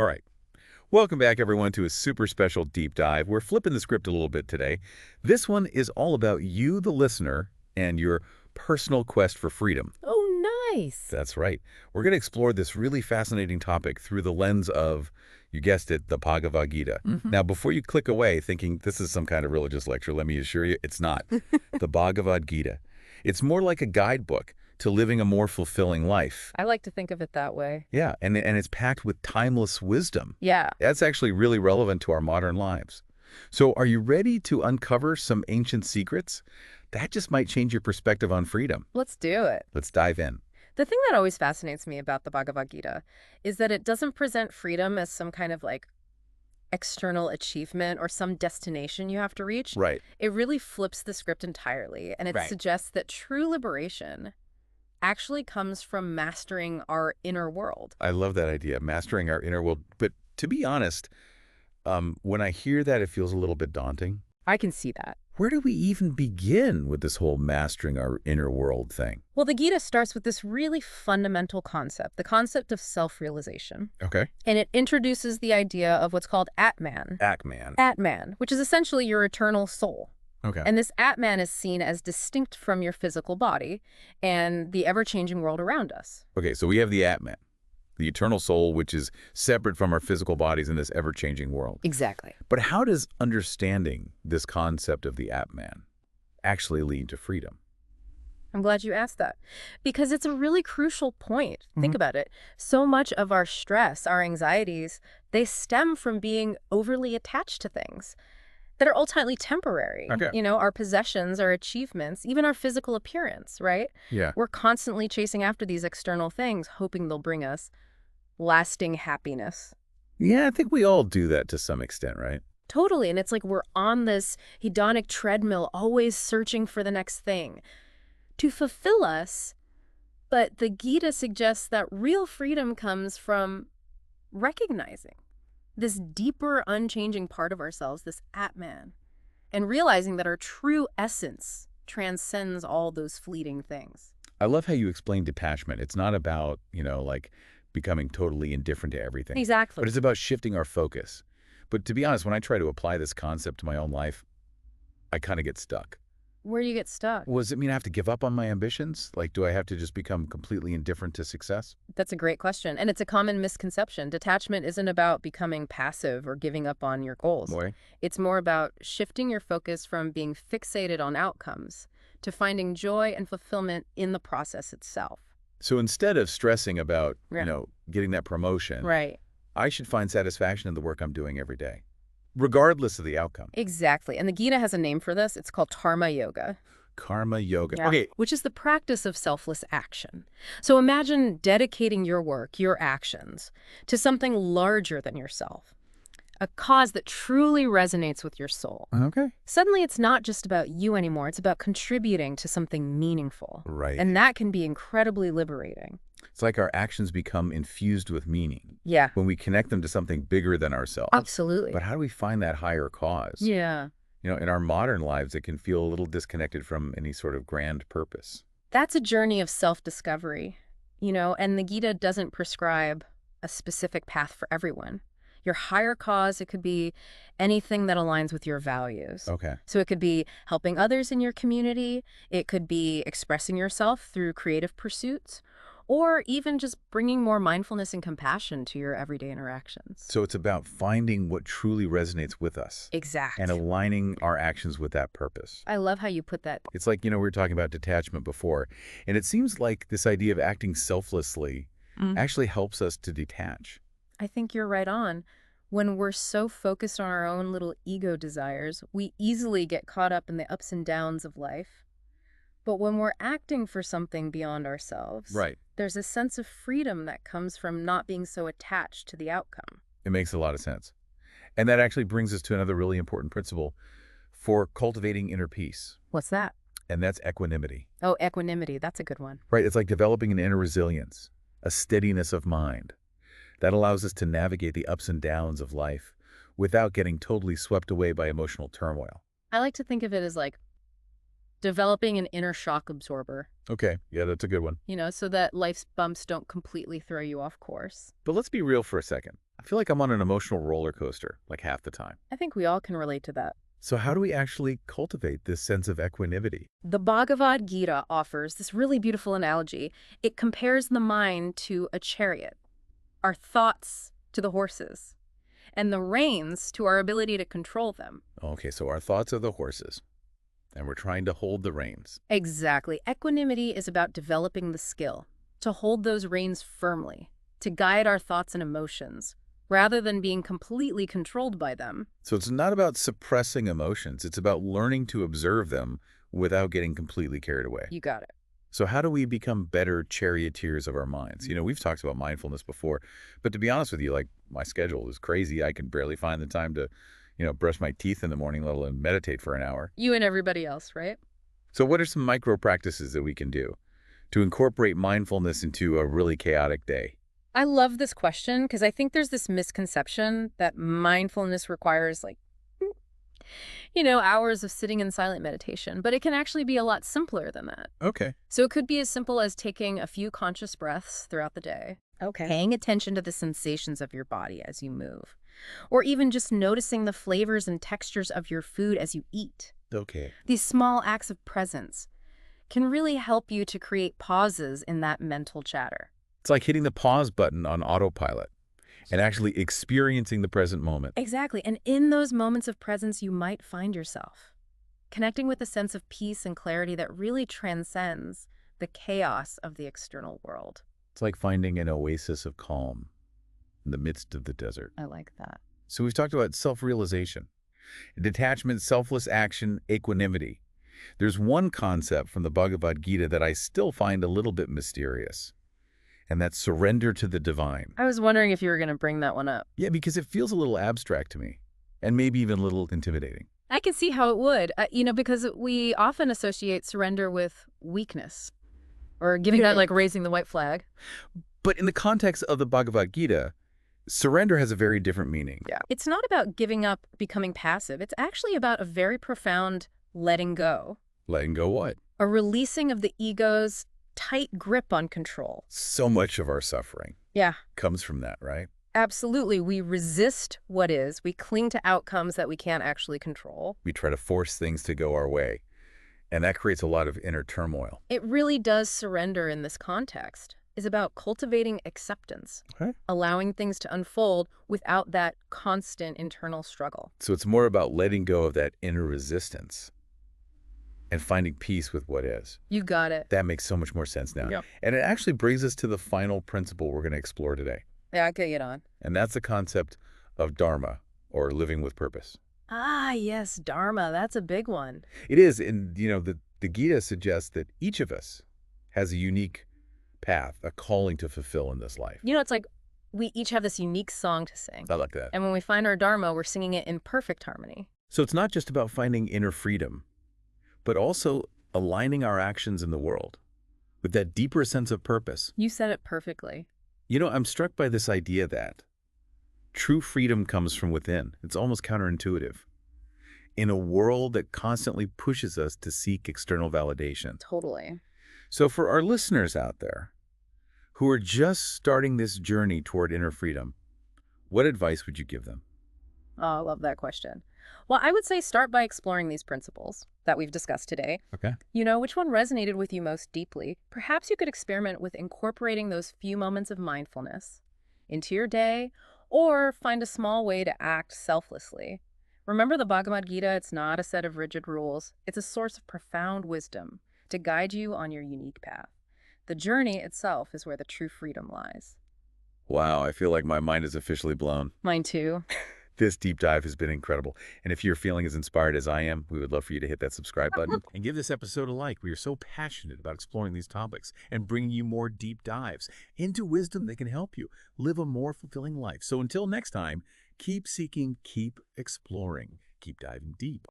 All right. Welcome back, everyone, to a super special deep dive. We're flipping the script a little bit today. This one is all about you, the listener, and your personal quest for freedom. Oh, nice. That's right. We're going to explore this really fascinating topic through the lens of, you guessed it, the Bhagavad Gita. Now, before you click away thinking this is some kind of religious lecture, let me assure you, it's not. The Bhagavad Gita. It's more like a guidebook to living a more fulfilling life. I like to think of it that way. Yeah, and it's packed with timeless wisdom. Yeah, That's actually really relevant to our modern lives. So are you ready to uncover some ancient secrets? That just might change your perspective on freedom. let's do it. Let's dive in. The thing that always fascinates me about the Bhagavad Gita is that it doesn't present freedom as some kind of external achievement or some destination you have to reach. Right. It really flips the script entirely, and it Right. suggests that true liberation actually comes from mastering our inner world. I love that idea, mastering our inner world. But to be honest, when I hear that, it feels a little bit daunting. I can see that. Where do we even begin with this whole mastering our inner world thing? Well, the Gita starts with this really fundamental concept, the concept of self-realization. Okay. And it introduces the idea of what's called Atman. Atman. Atman, which is essentially your eternal soul. Okay. And this Atman is seen as distinct from your physical body and the ever-changing world around us. Okay, so we have the Atman, the eternal soul, which is separate from our physical bodies in this ever-changing world. Exactly. But how does understanding this concept of the Atman actually lead to freedom? I'm glad you asked that, because it's a really crucial point. Think about it. So much of our stress, our anxieties, they stem from being overly attached to things that are ultimately temporary. Okay. You know, our possessions, our achievements, even our physical appearance, right? Yeah. We're constantly chasing after these external things, hoping they'll bring us lasting happiness. Yeah, I think we all do that to some extent, right? Totally. And it's like we're on this hedonic treadmill, always searching for the next thing to fulfill us. But the Gita suggests that real freedom comes from recognizing this deeper, unchanging part of ourselves, this Atman, and realizing that our true essence transcends all those fleeting things. I love how you explain detachment. It's not about, becoming totally indifferent to everything. Exactly. But it's about shifting our focus. But to be honest, when I try to apply this concept to my own life, I kind of get stuck. Where do you get stuck? Well, does it mean I have to give up on my ambitions? Like, do I have to just become completely indifferent to success? That's a great question. And it's a common misconception. Detachment isn't about becoming passive or giving up on your goals. Boy. It's more about shifting your focus from being fixated on outcomes to finding joy and fulfillment in the process itself. So instead of stressing about, Yeah. getting that promotion, Right. I should find satisfaction in the work I'm doing every day, regardless of the outcome. Exactly. And the Gita has a name for this. It's called Karma Yoga. Karma yoga. Yeah. Okay. Which is the practice of selfless action. So imagine dedicating your work, your actions, to something larger than yourself, a cause that truly resonates with your soul. Okay. Suddenly, it's not just about you anymore. It's about contributing to something meaningful. Right. And that can be incredibly liberating. It's like our actions become infused with meaning Yeah, when we connect them to something bigger than ourselves. absolutely. But how do we find that higher cause? Yeah. In our modern lives, it can feel a little disconnected from any sort of grand purpose. That's a journey of self-discovery, and the Gita doesn't prescribe a specific path for everyone. Your higher cause, it could be anything that aligns with your values. Okay. So it could be helping others in your community. It could be expressing yourself through creative pursuits, or even just bringing more mindfulness and compassion to your everyday interactions. So it's about finding what truly resonates with us Exact. and aligning our actions with that purpose. I love how you put that. It's like, we were talking about detachment before, and it seems like this idea of acting selflessly actually helps us to detach. I think you're right on. When we're so focused on our own little ego desires, we easily get caught up in the ups and downs of life. But when we're acting for something beyond ourselves, Right. there's a sense of freedom that comes from not being so attached to the outcome. It makes a lot of sense. And that actually brings us to another really important principle for cultivating inner peace, What's that? and that's equanimity. Oh, equanimity. That's a good one. Right? It's like developing an inner resilience, a steadiness of mind that allows us to navigate the ups and downs of life without getting totally swept away by emotional turmoil. I like to think of it as like developing an inner shock absorber, Okay, yeah, that's a good one. so that life's bumps don't completely throw you off course. But let's be real for a second. I feel like I'm on an emotional roller coaster, like half the time. I think we all can relate to that. So how do we actually cultivate this sense of equanimity? The Bhagavad Gita offers this really beautiful analogy. It compares the mind to a chariot, our thoughts to the horses, and the reins to our ability to control them. Okay, so our thoughts are the horses, and we're trying to hold the reins. Exactly. Equanimity is about developing the skill to hold those reins firmly, to guide our thoughts and emotions, rather than being completely controlled by them. So it's not about suppressing emotions. It's about learning to observe them without getting completely carried away. You got it. So how do we become better charioteers of our minds? We've talked about mindfulness before, but to be honest with you, like my schedule is crazy. I can barely find the time to, brush my teeth in the morning, let alone meditate for an hour. You and everybody else, right? So what are some micro practices that we can do to incorporate mindfulness into a really chaotic day? I love this question because I think there's this misconception that mindfulness requires hours of sitting in silent meditation, but it can actually be a lot simpler than that. Okay. So it could be as simple as taking a few conscious breaths throughout the day, paying attention to the sensations of your body as you move, or even just noticing the flavors and textures of your food as you eat. Okay. These small acts of presence can really help you to create pauses in that mental chatter. It's like hitting the pause button on autopilot and actually experiencing the present moment. Exactly. And in those moments of presence, you might find yourself connecting with a sense of peace and clarity that really transcends the chaos of the external world. It's like finding an oasis of calm in the midst of the desert. I like that. So we've talked about self-realization, detachment, selfless action, equanimity. There's one concept from the Bhagavad Gita that I still find a little bit mysterious, and that's surrender to the divine. I was wondering if you were going to bring that one up. Yeah, because it feels a little abstract to me, and maybe even a little intimidating. I can see how it would, because we often associate surrender with weakness or giving that like raising the white flag. But in the context of the Bhagavad Gita, surrender has a very different meaning. Yeah. It's not about giving up, becoming passive. It's actually about a very profound letting go. Letting go what? A releasing of the ego's tight grip on control. So much of our suffering comes from that, right? Absolutely. We resist what is. We cling to outcomes that we can't actually control. We try to force things to go our way, and that creates a lot of inner turmoil. It really does surrender in this context. Is about cultivating acceptance, allowing things to unfold without that constant internal struggle. So it's more about letting go of that inner resistance and finding peace with what is. You got it. That makes so much more sense now. Yep. And it actually brings us to the final principle we're going to explore today. Yeah, I could get on. And that's the concept of dharma, or living with purpose. Ah, yes, dharma. That's a big one. It is. And, the Gita suggests that each of us has a unique path, a calling to fulfill in this life. It's like we each have this unique song to sing. I like that. And when we find our dharma, we're singing it in perfect harmony. So it's not just about finding inner freedom, but also aligning our actions in the world with that deeper sense of purpose. You said it perfectly. I'm struck by this idea that true freedom comes from within. It's almost counterintuitive. In a world that constantly pushes us to seek external validation. Totally. So for our listeners out there who are just starting this journey toward inner freedom, what advice would you give them? Oh, I love that question. Well, I would say start by exploring these principles that we've discussed today. Okay. Which one resonated with you most deeply? Perhaps you could experiment with incorporating those few moments of mindfulness into your day, or find a small way to act selflessly. Remember the Bhagavad Gita, it's not a set of rigid rules. It's a source of profound wisdom to guide you on your unique path. The journey itself is where the true freedom lies. Wow, I feel like my mind is officially blown. Mine too. This deep dive has been incredible. And if you're feeling as inspired as I am, we would love for you to hit that subscribe button and give this episode a like. We are so passionate about exploring these topics and bringing you more deep dives into wisdom that can help you live a more fulfilling life. So until next time, keep seeking, keep exploring, keep diving deep.